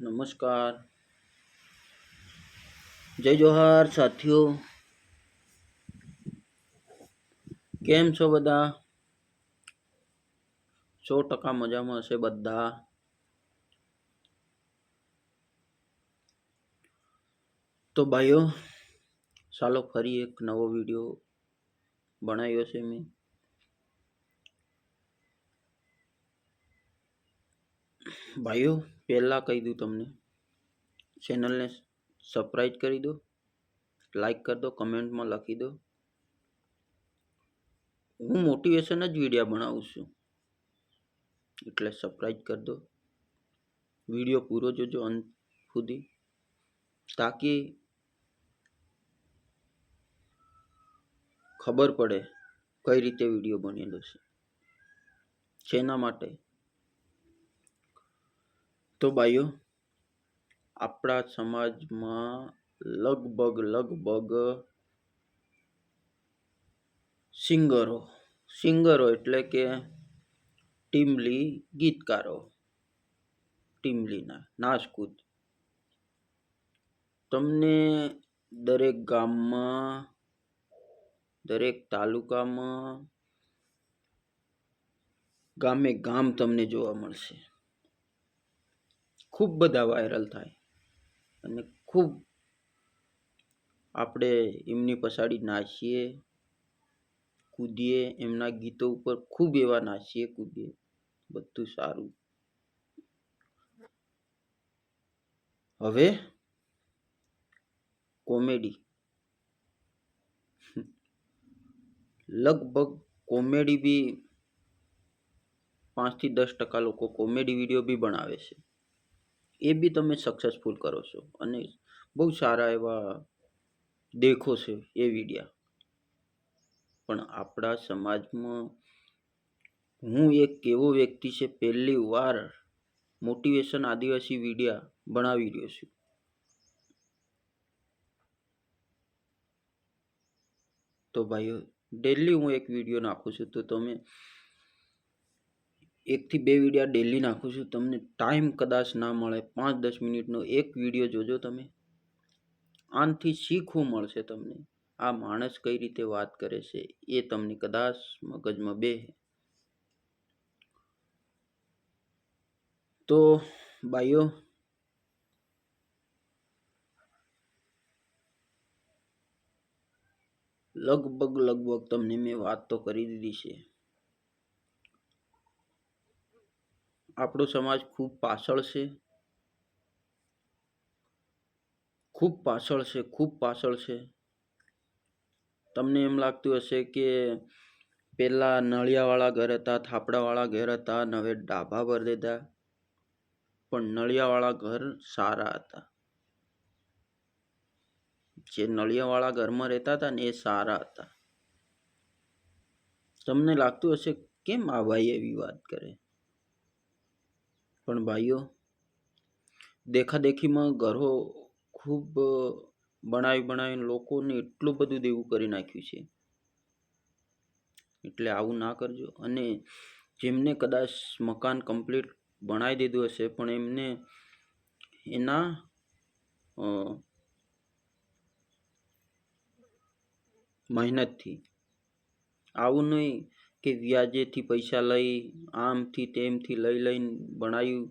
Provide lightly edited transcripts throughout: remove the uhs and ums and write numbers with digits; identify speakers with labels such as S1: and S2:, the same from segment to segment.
S1: नमस्कार। जय जोहार साथियों। केम छो बधा? 100% मजामां हशे बधा। तो भाईओ चालो फरी एक नवो विडियो बनाव्यो छे मैं। भाईओ पहला कही दूं तमने, चेनल ने सब्सक्राइब करी दो, लाइक कर दो, कमेंट में लखी दो। हूँ मोटिवेशन ज विडियो बनावुं छुं એટલે સબસ્ક્રાઇબ कर दो। विडियो पूरो जोजो अंत सुधी ताकि खबर पड़े कई रीते विडियो बनेलो छे, शेना माटे। तो भाईओ आपड़ा समाज में लगभग सिंगरो एटले के टीमली गीतकारो, टीमलीना नाचकूद तमने दरेक गाम में, दरेक तालुका में, गामे गाम तमने जोवा मळशे। खूब बधा वायरल थाय अने खूब आपणे एमनी पछाड़ी नाचीए कूदीए, एमना गीतो पर खूब एवा नाचीए कूदीए, बधुं सारूं। हवे कॉमेडी लगभग कॉमेडी भी 5 થી 10% लोको कॉमेडी विडियो भी बनावे छे। ए भी तमे सक्सेसफुल करो छो अने बहुत सारा एवा देखो छे ए विडिया। पण आपड़ा समाज में हूँ एक एवो व्यक्ति छे पहली वार मोटिवेशन आदिवासी विडिया बनावी रह्यो छुं। तो भाईओ डेली हूँ एक विडियो नाखुं छुं, तो तमे 1 થી 2 विडिया डेली नाखुं छुं। तमने टाइम कदाच ना मळे, 5-10 मिनिटनो एक विडियो जोजो तमे, आनथी शीखवुं मळशे तमने। आ माणस कई रीते वात करे छे ए तमने कदाच मगजमां बेहे। तो भाईओ लगभग तमने मैं वात तो करी दीधी छे। आपणो समाज खूब पाछळ छे, खूब पाछळ छे। तमने एम लागतुं हशे के पेला नळियावाळा घर हता, थापडावाळा घर हता अने हवे ढाबा पर दीधा, पण नळियावाळा घर सारा हता। जे नळियावाळा घरमां रहेता हता ने ए सारा हता। तमने लागतुं हशे केम आ भाई एवी वात करे, पण भाईओ देखादेखी में घरो खूब बनावीने लोकोने एटલું બધું દેવું કરી નાખ્યું છે એટલે આવું ના કરજો। અને જેમને કદાચ મકાન કમ્પ્લીટ બનાવી દીધું હશે પણ એમને એના મહેનતથી, આવું નહીં કે વ્યાજેથી પૈસા લઈ આમથી તેમથી લઈને બનાવ્યું,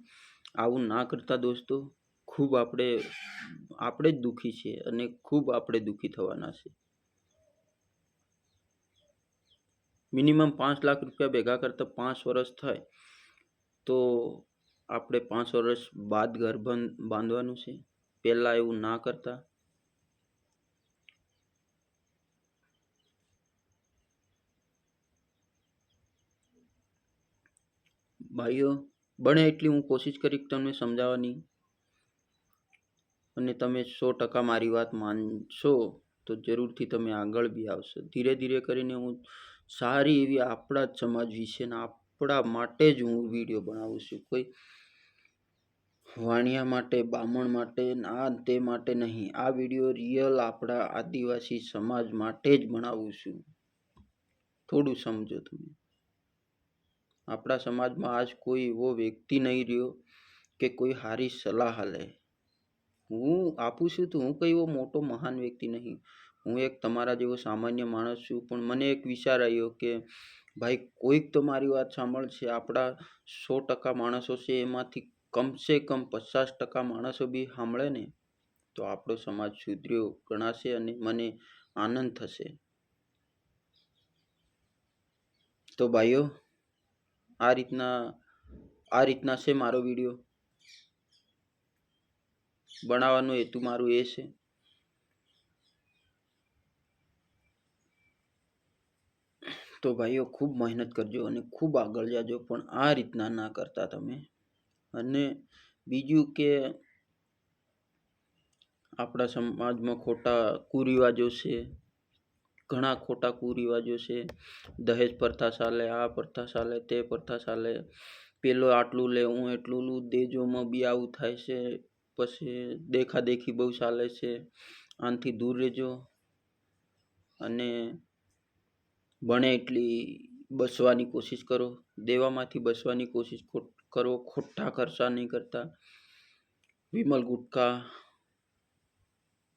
S1: આવું ના કરતા દોસ્તો। खूब आपणे ज दुखी छे अने खूब आपणे दुखी थवाना छे। मिनिमम 5 लाख रुपया भेगा करता 5 वर्ष थाय तो आपणे 5 वर्ष बाद घर बांधवानुं छे, पहेला एवुं ना करता। भाईओ बने एटली हूँ कोशिश करी तमने समजाववानी અને તમે 100% મારી વાત માનશો તો જરૂરથી તમે આગળ બી આવશો। ધીરે ધીરે કરીને હું સારી એવી આપણા જ સમાજ વિશેના આપણા માટે જ હું વિડીયો બનાવું છું। કોઈ વાણિયા માટે, બામણ માટે આ તે માટે નહીં। આ વિડીયો રિયલ આપણા આદિવાસી સમાજ માટે જ બનાવું છું। થોડું સમજો તમે। આપણા સમાજમાં આજ કોઈ એવો વ્યક્તિ નહીં રહ્યો કે કોઈ સારી સલાહ લે. હું આપું છું તો હું કઈ એવો મોટો મહાન વ્યક્તિ નહીં. હું એક તમારા જેવો સામાન્ય માણસ છું, પણ મને એક વિચાર આવ્યો કે ભાઈ કોઈક તો મારી વાત સાંભળશે. આપણા 100% માણસો છે, એમાંથી કમસે કમ 50% માણસો બી સાંભળે ને તો આપણો સમાજ સુધર્યો ગણાશે અને મને આનંદ થશે. તો ભાઈઓ, આ રીતના છે મારો વિડીયો બનાવવાનો હેતુ મારું એ છે. તો ભાઈઓ ખૂબ મહેનત કરજો અને ખૂબ આગળ જાજો, પણ આ રીતના ના કરતા તમે. અને બીજું કે આપણા સમાજમાં ખોટા કુરિવાજો છે, ઘણા ખોટા કુરિવાજો છે. દહેજ પ્રથા ચાલે, આ પ્રથા ચાલે, તે પ્રથા ચાલે. પેલો આટલું લે હું એટલું લઉં, દેજોમાં બી આવું થાય છે. પછી દેખાદેખી બહુ ચાલે છે. આનાથી દૂર રહેજો અને બને એટલી બચવાની કોશિશ કરો. દેવામાંથી બચવાની કોશિશ કરો. ખોટા ખર્ચા નહીં કરતા. વિમલ ગુટકા,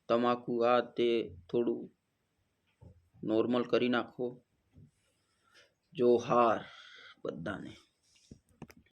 S1: તમાકુ, આ તે થોડું નોર્મલ કરી નાખો. જોહાર બધાને.